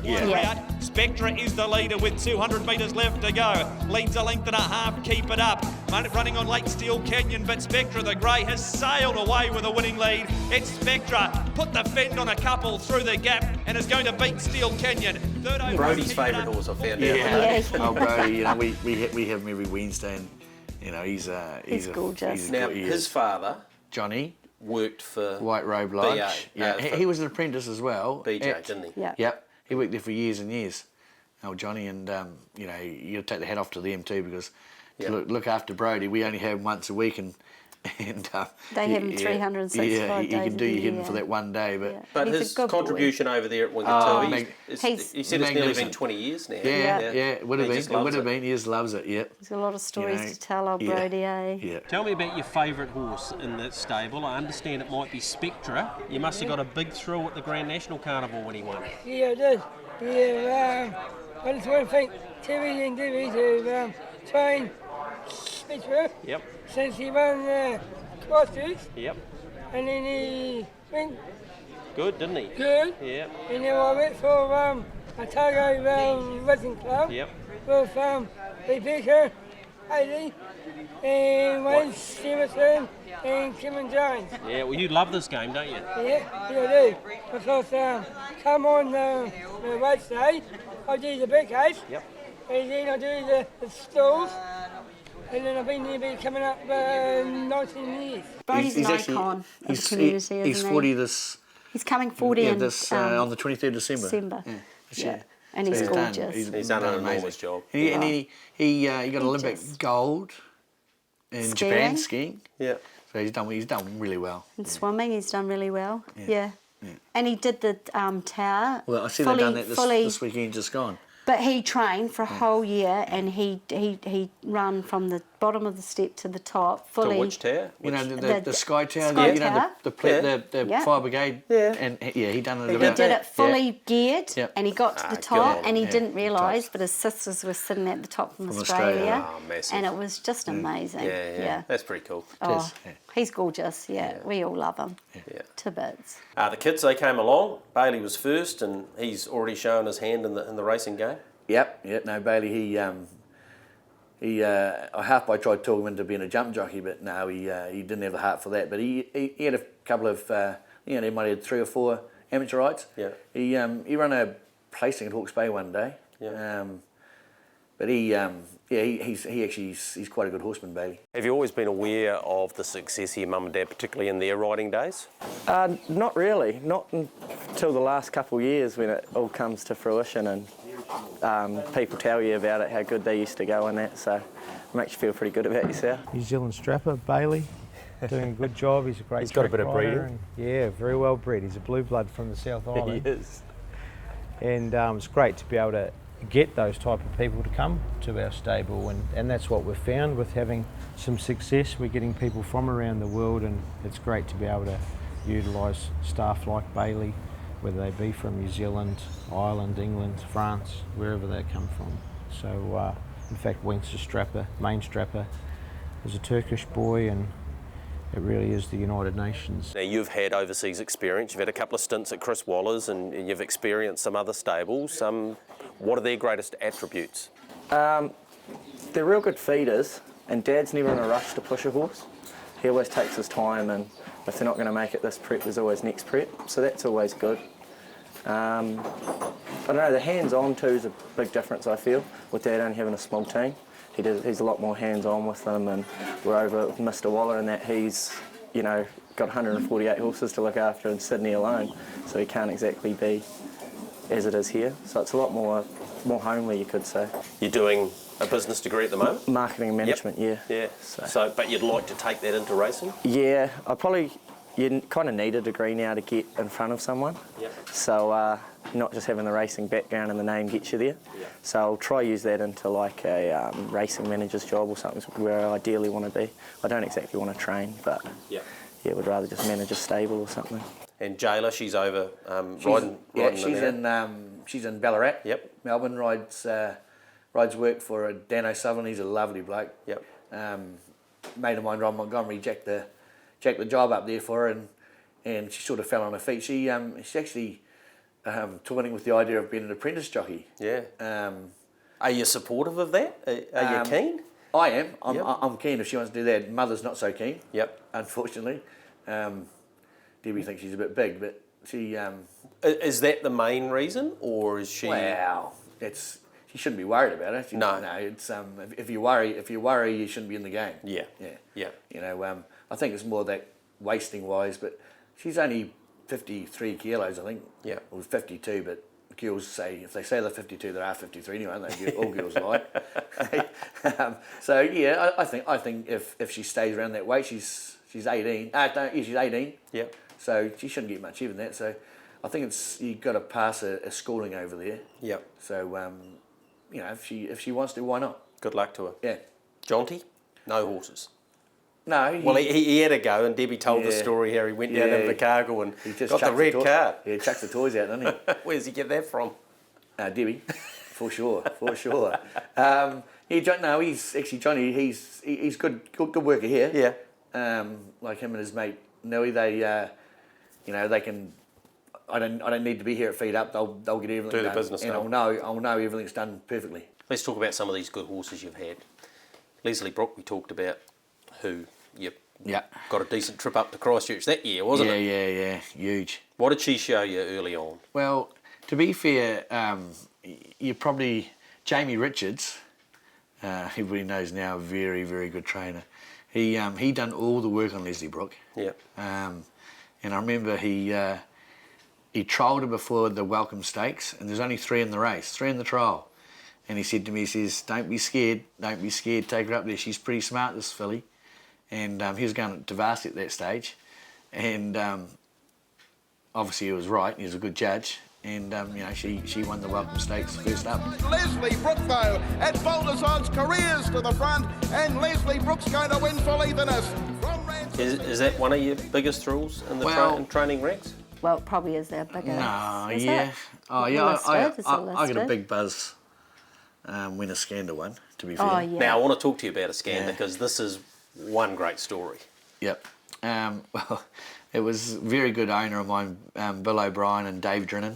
Spectra is the leader with 200 metres left to go. Leads a length and a half, keep it up. Running on Lake Steel Canyon, but Spectra the grey has sailed away with a winning lead. It's Spectra, put the fend on a couple through the gap and is going to beat Steel Canyon. Brody's favourite horse, I found out. Oh, Brody, you know, we have him every Wednesday, and you know he's gorgeous. Now his father, Johnny, worked for White Robe Lodge. He was an apprentice as well. BJ, didn't he? Yeah. Yep. He worked there for years and years. Old Johnny, and you know, you take the hat off to them too, because to look after Brody, we only have him once a week, and they have him 365 days. You can do your hidden for that one day, but his contribution over there at Wingatui, he said it's nearly been 20 years now. It would have been. He just loves it. Yeah. He's got a lot of stories to tell, old Brody. Yeah. Tell me about your favourite horse in the stable. I understand it might be Spectra. You must have got a big thrill at the Grand National Carnival when he won. Yeah, I did. Yeah, I just want to thank Terry and Debbie to train Spectra. Yep. Since he won Christchurch. Yep. And then he went good, didn't he? Good. Yep. And then I went for Otago Racing Club. Yep. With Rebecca, Haley, and Wayne Stevenson and Kevin Jones. Yeah, well, you love this game, don't you? Yeah, I do. Because come on the race day, I do the big case. Yep. And then I do the stalls. And then I've been here coming up 19 years. Brady's an icon of the community, isn't he? He's 40 this... He's coming 40 on the 23rd of December. Yeah. And he's gorgeous. He's done an enormous job. And he got Olympic gold in Japan skiing. Yeah. So he's done really well. In swimming, he's done really well. Yeah. And he did the tower. Well, I see they've done that this weekend just gone. But he trained for a whole year, and he ran from the bottom of the step to the top fully. To which tower? You know, the Sky Tower. Sky you know, the fire brigade. Yeah. And he done it. He did it fully geared, and he got to the top, and he Yeah. didn't realise, but his sisters were sitting at the top from Australia. Oh, massive. And it was just amazing. Yeah. That's pretty cool. Oh, he's gorgeous. Yeah, we all love him to bits. The kids, they came along. Bailey was first, and he's already shown his hand in the racing game. Yep. No, Bailey. I half tried talking him into being a jump jockey, but no, he didn't have the heart for that. But he had a couple of, he might have had 3 or 4 amateur rides. Yeah. He ran a placing at Hawke's Bay one day. Yeah. But he's quite a good horseman, Bailey. Have you always been aware of the success of your mum and dad, particularly in their riding days? Not really. Not until the last couple of years when it all comes to fruition and people tell you about it, how good they used to go and that. So it makes you feel pretty good about yourself. New Zealand strapper, Bailey, doing a good job. He's a great. He's got a bit of breeding. Yeah, very well bred. He's a blue blood from the South Island. He is. And it's great to be able to get those type of people to come to our stable, and that's what we've found with having some success. We're getting people from around the world, and it's great to be able to utilise staff like Bailey, whether they be from New Zealand, Ireland, England, France, wherever they come from. So in fact, Wink's a strapper, main strapper, is a Turkish boy, and it really is the United Nations. Now, you've had overseas experience. You've had a couple of stints at Chris Waller's, and you've experienced some other stables. What are their greatest attributes? They're real good feeders, and Dad's never in a rush to push a horse. He always takes his time, and if they're not going to make it this prep, there's always next prep, so that's always good. I don't know, the hands-on too is a big difference, I feel, with Dad only having a small team. He's a lot more hands-on with them, and we're over with Mr. Waller and that he's, got 148 horses to look after in Sydney alone, so he can't exactly be as it is here. So it's a lot more homely, you could say. You're doing a business degree at the moment? Marketing and management, yeah. So, but you'd like to take that into racing? Yeah, you kind of need a degree now to get in front of someone. Yep. So not just having the racing background and the name gets you there. Yep. So I'll try use that into like a racing manager's job or something where I ideally want to be. I don't exactly want to train, but would rather just manage a stable or something. And Jayla, she's over riding. Yeah, she's in Ballarat. Yep. Melbourne, rides work for Dan O'Sullivan. He's a lovely bloke. Yep. Mate of mine, Ron Montgomery, jacked the job up there for her, and she sort of fell on her feet. She's actually toying with the idea of being an apprentice jockey. Yeah. Are you supportive of that? Are you keen? I am. I'm keen if she wants to do that. Mother's not so keen. Yep. Unfortunately. Debbie thinks she's a bit big, but she... is that the main reason, or is she... Well, she shouldn't be worried about it. No, it's if you worry, you shouldn't be in the game. Yeah. I think it's more that wasting-wise, but she's only 53 kilos, I think. Yeah. Or 52, but girls say, if they say they're 52, they are 53 anyway, aren't they? All girls lie. So, yeah, I think if she stays around that weight, she's 18. She's 18. Yeah. So she shouldn't get much even that. So I think you've got to pass a schooling over there. Yeah. So, if she wants to, why not? Good luck to her. Yeah. Jonty, no horses. No. He had a go, and Debbie told the story how he went down into the cargo and he just got the red card. Yeah, he chucked the toys out, didn't he? Where does he get that from? Debbie, for sure. He's actually Johnny. He's good worker here. Yeah. Like him and his mate Nelly, they can. I don't need to be here at Feed Up. They'll get everything do done. The business and done. I'll know everything's done perfectly. Let's talk about some of these good horses you've had. Leslie Brook, we talked about, who you got a decent trip up to Christchurch that year, wasn't it? Yeah, huge. What did she show you early on? Well, to be fair, you probably Jamie Richards, everybody knows now, a very, very good trainer. He done all the work on Leslie Brook. Yep. And I remember he trialled her before the Welcome Stakes, and there's only 3 in the race, 3 in the trial. And he said to me, he says, don't be scared, take her up there. She's pretty smart, this filly. And he was going to varsity at that stage. And obviously he was right, he was a good judge. And, you know, she won the Welcome Stakes first up. Leslie Brook, though, at Boulders Odds, careers to the front, and Leslie Brook's going to win for Leithenus. Is that one of your biggest thrills in the training ranks? Well, it probably is their biggest. No, is yeah. It? Oh, yeah, I listed? got a big buzz when Iskander won, to be fair. Oh, yeah. Now, I want to talk to you about Iskander because this is one great story. Yep. Well, it was a very good owner of mine, Bill O'Brien and Dave Drinnan.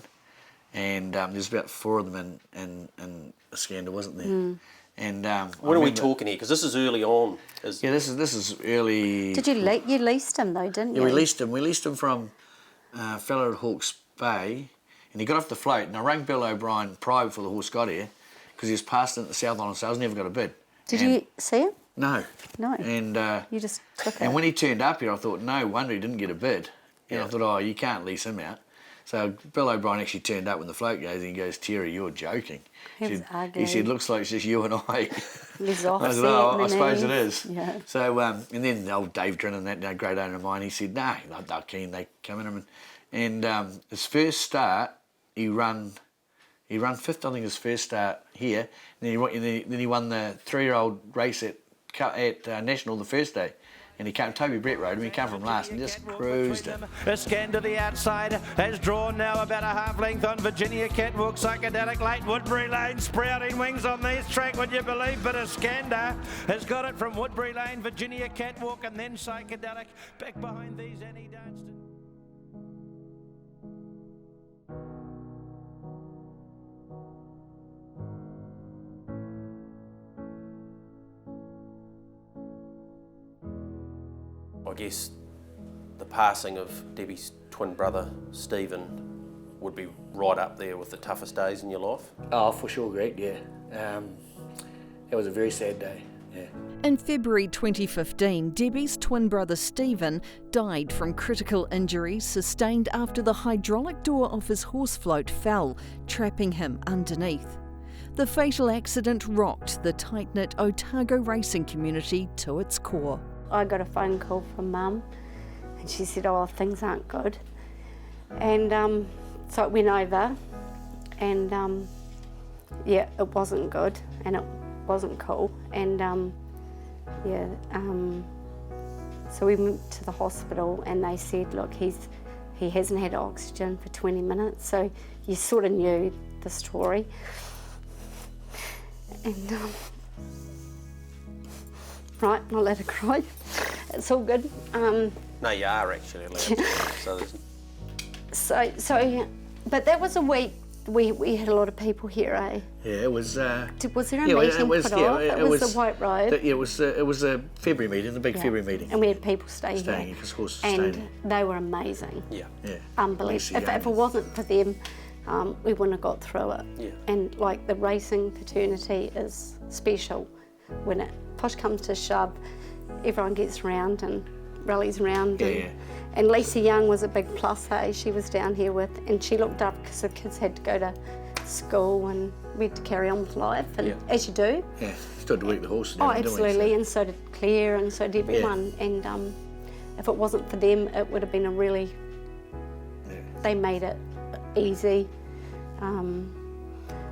And there's about 4 of them in Iskander, wasn't there? Mm. And when are we talking here? Because this is early on. Yeah, this is early. Did you leased him though, didn't you? Yeah, we leased him. We leased him from a fella at Hawke's Bay, and he got off the float. And I rang Bill O'Brien prior before the horse got here, because he was passing at the South Island Sales, never got a bid. Did you see him? No. No. And you just took it. And when he turned up here, I thought, no wonder he didn't get a bid. And I thought, oh, you can't lease him out. So Bill O'Brien actually turned up when the float goes, and he goes, Terry, you're joking. He said, looks like it's just you and I. He's off. I said, oh, I suppose it is. Yeah. So, and then the old Dave Drinnan, that great owner of mine, he said, no, they're keen, they come in. And his first start, he run 5th, I think, his first start here. And then he won the 3-year-old race at National the first day. And he came, Toby Brett rode him, he came from last and just cruised it. Iskander the outside has drawn now about a half length on Virginia Catwalk, Psychedelic late, Woodbury Lane, sprouting wings on this track, would you believe? But Iskander has got it from Woodbury Lane, Virginia Catwalk, and then Psychedelic. Back behind these, Annie Dunstan. I guess the passing of Debbie's twin brother, Stephen, would be right up there with the toughest days in your life? Oh, for sure, Greg, yeah. It was a very sad day, yeah. In February 2015, Debbie's twin brother Stephen died from critical injuries sustained after the hydraulic door of his horse float fell, trapping him underneath. The fatal accident rocked the tight-knit Otago racing community to its core. I got a phone call from Mum, and she said, oh, things aren't good. And so it went over, and yeah, it wasn't good, and it wasn't cool. And so we went to the hospital, and they said, look, he hasn't had oxygen for 20 minutes, so you sort of knew the story. And right, I'll let her cry. It's all good. No, you are actually allowed to. So, but that was a week we had a lot of people here, eh? Yeah, it was. Was there a meeting put off? It was the White Road. It was a February meeting, the big February meeting. And we had people staying here. Because horses and staying. They were amazing. Yeah. Unbelievable. If it wasn't for them, we wouldn't have got through it. Yeah. And like the racing fraternity is special. When it push comes to shove, everyone gets around and rallies around. And Lisa Young was a big plus, hey? She was down here and she looked up because her kids had to go to school and we had to carry on with life, and as you do. Yeah, still had to work the horses. Oh, absolutely, and so did Claire, and so did everyone. And if it wasn't for them, it would have been a really. They made it easy.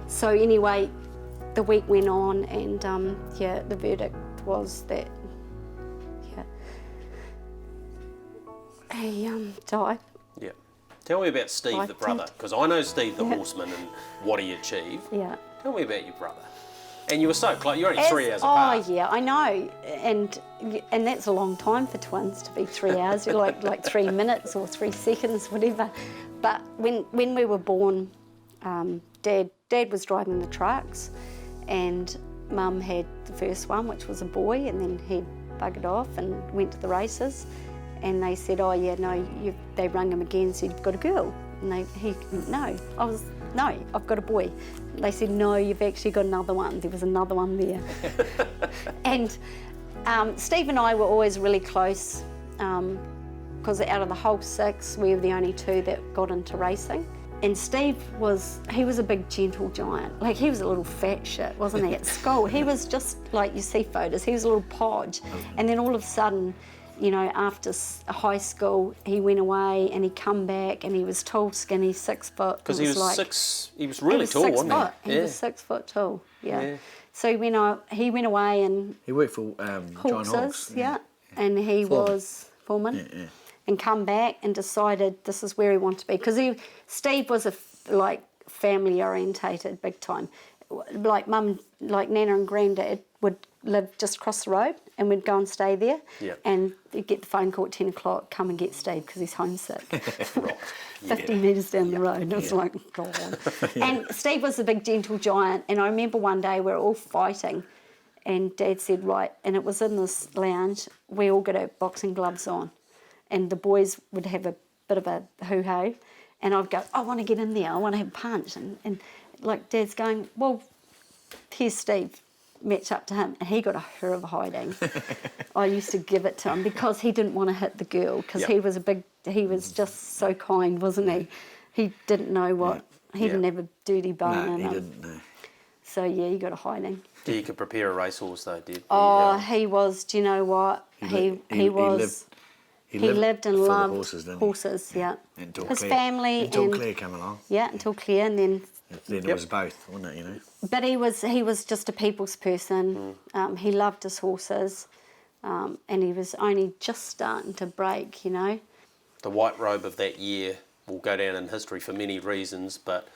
So anyway, the week went on, and the verdict was that he died. Yeah. Tell me about Steve the brother, because I know Steve the horseman and what he achieved. Yeah. Tell me about your brother. And you were so close. You're only 3 hours apart. Oh yeah, I know, and that's a long time for twins to be 3 hours. like 3 minutes or 3 seconds, whatever. But when we were born, Dad was driving the trucks, and Mum had the first one, which was a boy, and then he buggered off and went to the races. And they said, oh yeah, no, they rung him again and said, you've got a girl. And I've got a boy. They said, no, you've actually got another one. There was another one there. And Steve and I were always really close because out of the whole 6, we were the only 2 that got into racing. And Steve he was a big gentle giant. Like, he was a little fat shit, wasn't he, at school? He was just like, you see photos, he was a little podge. And then all of a sudden, you know, after high school, he went away and he come back and he was tall, skinny, 6 foot. Because he was really tall, wasn't he? He was 6 foot tall, yeah. So he went away and... He worked for John Hawks, and he was foreman. And come back and decided this is where he wanted to be. Because Steve was family orientated big time. Like Mum, like Nana and Granddad would live just across the road and we'd go and stay there. Yep. And you'd get the phone call at 10 o'clock, come and get Steve because he's homesick. 50 metres down the road. It was like, God. And Steve was a big gentle giant. And I remember one day we were all fighting and Dad said, right, and it was in this lounge, we all got our boxing gloves on. And the boys would have a bit of a hoo-ho, and I'd go, I want to get in there, I want to have a punch. And like Dad's going, well, here's Steve, match up to him, and he got a hell of a hiding. I used to give it to him because he didn't want to hit the girl, because he was just so kind, wasn't he? He didn't know what, he didn't have a dirty bone in him. He didn't, no. So yeah, he got a hiding. He could prepare a racehorse though, did he was, do you know what? He lived and loved horses, yeah. Until his family. Until Claire came along. Yeah, until Claire, and then... Then it was both, wasn't it, you know? But he was just a people's person. He loved his horses, and he was only just starting to break, you know. The white robe of that year will go down in history for many reasons, but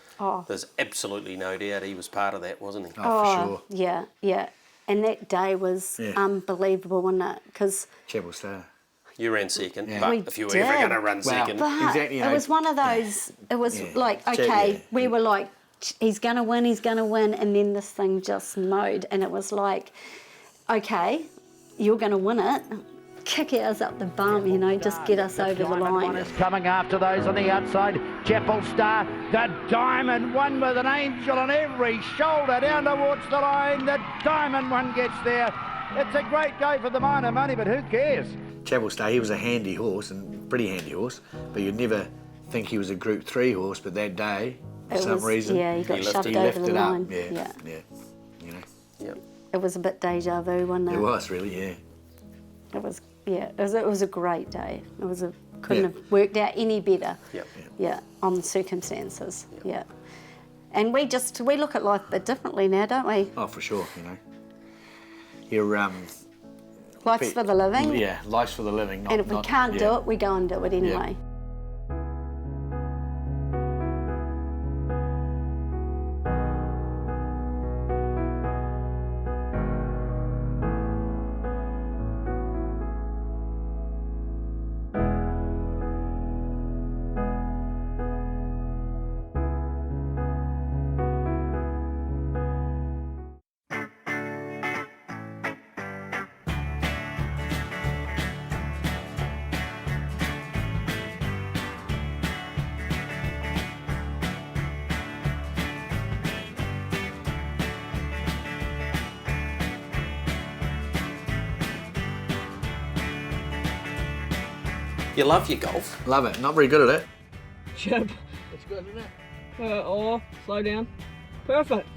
there's absolutely no doubt he was part of that, wasn't he? Oh, for sure. Yeah, yeah. And that day was unbelievable, wasn't it? Because... Chapel Star. You ran second, but if you were ever going to run second... But it was one of those, it was like, okay, we were like, he's going to win, and then this thing just mowed, and it was like, okay, you're going to win it, kick ours up the bum, you know, just get us over the line. One is coming after those on the outside. Chapel Star, the Diamond one with an angel on every shoulder down towards the line. The Diamond one gets there. It's a great go for the minor money, but who cares? Chapel Star, he was a handy horse, and pretty handy horse, but you'd never think he was a Group 3 horse, but that day, for some reason, he got shoved over the line. Yeah, you know. Yep. It was a bit deja vu, wasn't it? It was, really, yeah. It was a great day. Couldn't have worked out any better. Yeah, on the circumstances. Yeah. And we look at life a bit differently now, don't we? Oh, for sure, you know. You're life's for the living. Yeah, life's for the living. And if we can't do it, we go and do it anyway. You love your golf? Love it. Not very good at it. Chip. It's good, isn't it? Slow down. Perfect.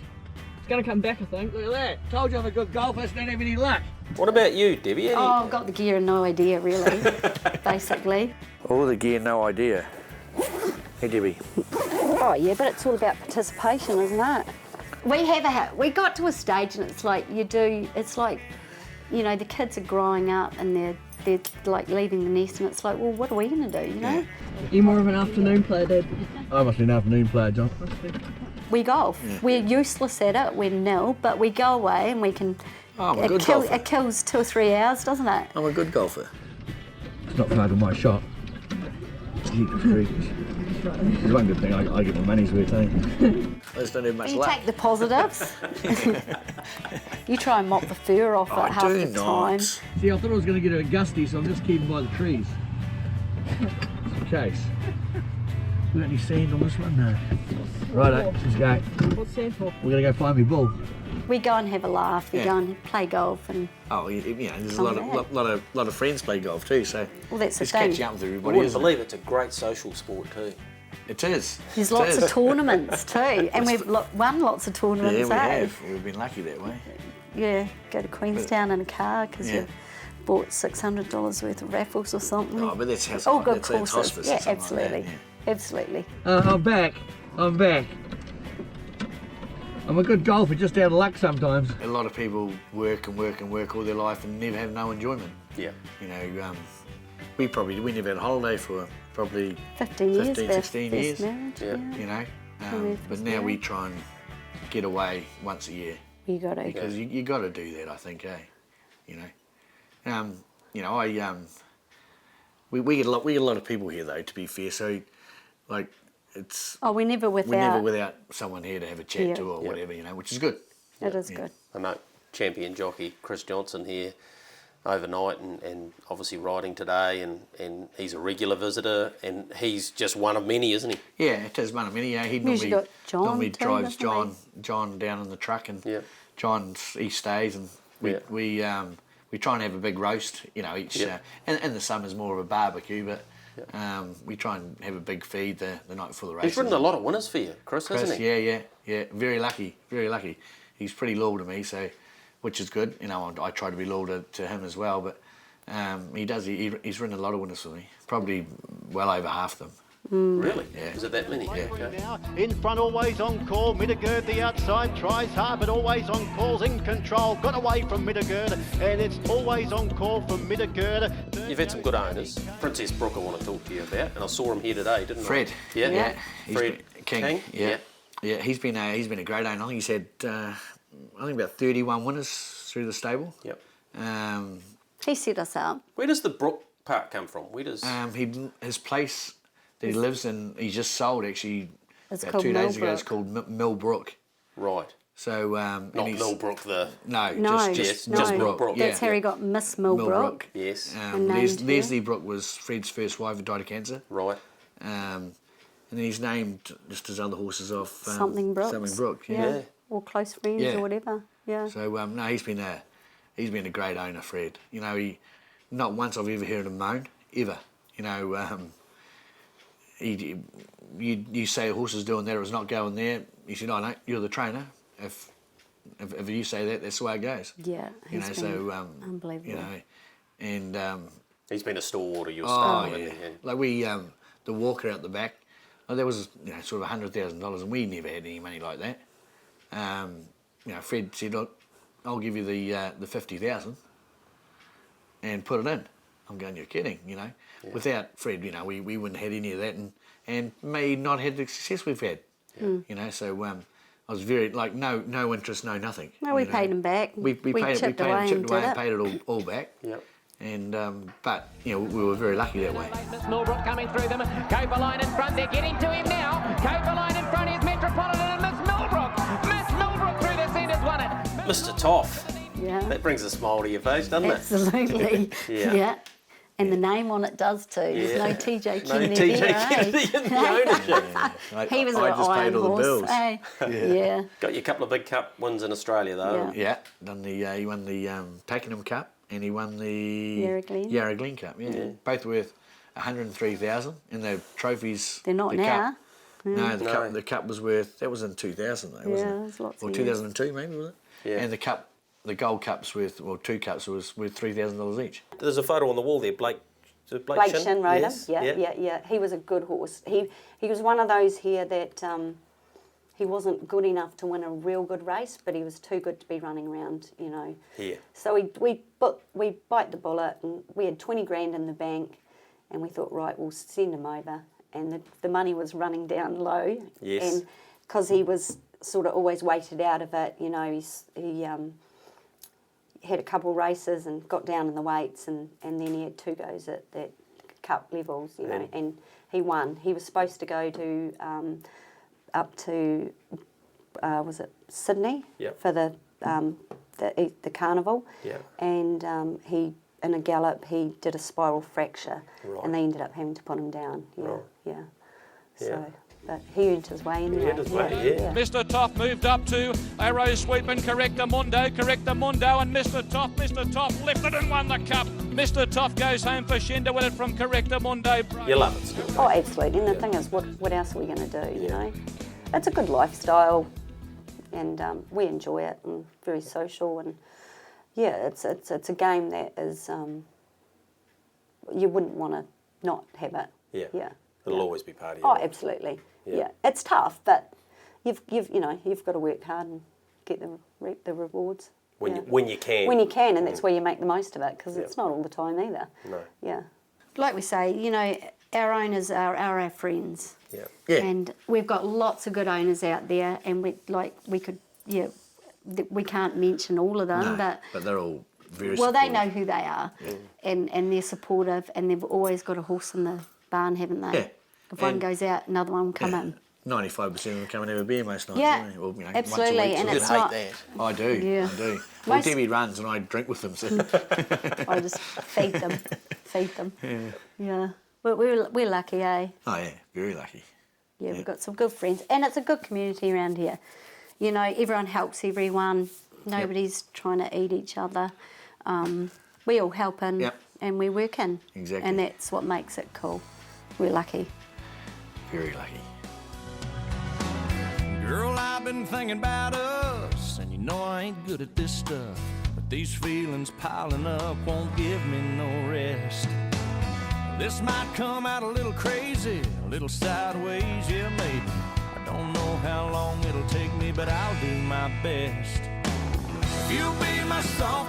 It's going to come back, I think. Look at that. Told you I'm a good golfer. It's not have any luck. What about you, Debbie? I've got the gear and no idea, really, basically. All the gear, no idea. Hey, Debbie. Oh, yeah, but it's all about participation, isn't it? We got to a stage and it's like you know, the kids are growing up and they're like leaving the nest, and it's like, well, what are we going to do, you know? You're more of an afternoon player, Dad. I must be an afternoon player, John. We golf. Yeah. We're useless at it, we're nil, but we go away and we can... It kills 2 or 3 hours, doesn't it? I'm a good golfer. It's not part of my shot. There's one good thing, I get my money's worth, eh? I just don't have much you luck. Take the positives. You try and mop the fur off it half the time. See, I thought I was going to get a gusty, so I'm just keeping by the trees. Just in case. We got any sand on this one? No. Righto, let's go. What's sand for? We're going to go find me bull. We go and have a laugh. We go and play golf and. Oh, you know, there's a lot of friends play golf too. So well, that's the just thing. catching up with I everybody. wouldn't believe it's a great social sport too. It is. There's lots of tournaments too, and we've won lots of tournaments. Yeah, we have. We've been lucky that way. Yeah, go to Queenstown in a car because you've bought $600 worth of raffles or something. Oh, but that's all good courses. courses. Yeah, absolutely, Like absolutely. I'm back. I'm a good golfer, just out of luck sometimes. A lot of people work and work and work all their life and never have no enjoyment. Yeah. You know, we never had a holiday for probably 15, 16 years. Marriage, You know, but now we try and get away once a year. You got to. Because you got to do that, I think, eh? You know, we get a lot of people here though. To be fair, so like it's. Oh, we're never without someone here to have a chat to or whatever, you know, which is good. It is good. I know champion jockey Chris Johnson here overnight and obviously riding today and he's a regular visitor and he's just one of many, isn't he? Yeah, it is one of many. Yeah, he normally drives John down in the truck and he stays and we try and have a big roast, you know, each in the summer's more of a barbecue, but we try and have a big feed the night before the race. He's ridden a lot of winners for you, Chris, hasn't he? Yeah. Very lucky. He's pretty loyal to me, so which is good. You know, I try to be loyal to him as well, but he's ridden a lot of winners for me, probably well over half of them. Really? Yeah. Is it that many? Yeah. Now, in front, always on call. Middegard the outside, tries hard, but always on call's in control. Got away from Middegard, and it's always on call from Middegard. You've had some good owners. Princess Brooke I want to talk to you about, and I saw him here today, didn't I? Fred. Yeah. Fred King. Yeah. He's been a great owner. I think he's had about 31 winners through the stable. Yep. He set us up. Where does the Brooke part come from? Where does his place that he lives in, he just sold actually about 2 days ago. It's called Millbrook. Right. So not Millbrook just Millbrook. That's how he got Miss Millbrook. Yes. Leslie Brooke was Fred's first wife who died of cancer. Right. And then he's named just his other horses off Something Brook. Yeah. Or close friends or whatever. Yeah. So no, he's been a great owner, Fred. You know, not once I've ever heard him moan ever. You know. You say a horse is doing that or it's not going there. He said, "Oh no, you're the trainer. If you say that, that's the way it goes." Yeah, you know. So unbelievable. You know, and he's been a stalwart of your stable. Yeah. Like we the walker out the back. That was sort of $100,000, and we never had any money like that. Fred said, "I'll give you the 50,000 and put it in." I'm going, "You're kidding," you know. Yeah. Without Fred, you know, we wouldn't have had any of that and may not have the success we've had. You know, so I was very, no interest, no nothing. No, we paid him back. We chipped away and paid it all back. Yep. And, but, you know, we were very lucky that way. Miss Millbrook coming through them. Copaline in front, they're getting to him now. Copaline in front is Metropolitan and Miss Millbrook. Miss Millbrook through the centres won it. Mr. Toff. Yeah. That brings a smile to your face, doesn't it? Yeah. And the name on it does too. There's no TJ Kennedy. No TJ Kennedy in the ownership. He was an iron horse. Yeah. Got you a couple of big cup wins in Australia though. Yeah. He won the Pakenham Cup and he won the Yarra Glen Cup. Yeah. Both worth 103,000 and the trophies. They're not now. No, the cup was worth. That was in 2000 though, wasn't it? Yeah, it was lots or of 2002 maybe, was it? Yeah. And the gold cups two cups was worth $3,000 each. There's a photo on the wall there, Blake Shin rode him. Yes. Yeah. He was a good horse. He was one of those here that he wasn't good enough to win a real good race, but he was too good to be running around, you know. Here. So we bite the bullet, and we had 20 grand in the bank, and we thought, right, we'll send him over, and the money was running down low. Yes. And because he was sort of always weighted out of it, you know, he had a couple of races and got down in the weights, and then he had 2 goes at that cup levels, you know, and he won. He was supposed to go to up to was it Sydney for the carnival, and he in a gallop he did a spiral fracture, and they ended up having to put him down. Yeah. So, but he earned his way anyway. He earned his way, yeah. Mr. Toff moved up to Arrow Sweep and Correctamundo, and Mr. Toff lifted and won the cup. Mr. Toff goes home for Shenda with it from Correctamundo. You love it still. Oh, absolutely. And the thing is, what else are we going to do, you know? It's a good lifestyle, and we enjoy it, and very social, and yeah, it's a game that is, you wouldn't want to not have it. Yeah. It'll always be part of Oh, you. absolutely. Yeah. It's tough, but you've got to work hard and get reap the rewards. When you can. When you can, and that's where you make the most of it, because it's not all the time either. No. Yeah. Like we say, you know, our owners are our friends. Yeah. And we've got lots of good owners out there, and we can't mention all of them, but they're all very well, supportive. they know who they are, and they're supportive, and they've always got a horse in the barn, haven't they? Yeah. If one goes out, another one will come in. 95% of them come and have a beer most nights. Yeah, Well, absolutely, once a week, and so it's I not. hate that. I do. Yeah. I do. Well, Debbie runs and I drink with them. So. I just feed them. Yeah. But we're lucky, eh? Oh yeah, very lucky. Yeah, we've got some good friends, and it's a good community around here. You know, everyone helps everyone. Nobody's trying to eat each other. We all help in, and we work in. Exactly. And that's what makes it cool. We're lucky. Very lucky. Girl, I've been thinking about us, and you know I ain't good at this stuff, but these feelings piling up won't give me no rest. This might come out a little crazy, a little sideways, yeah maybe. I don't know how long it'll take me, but I'll do my best. You'll be my soft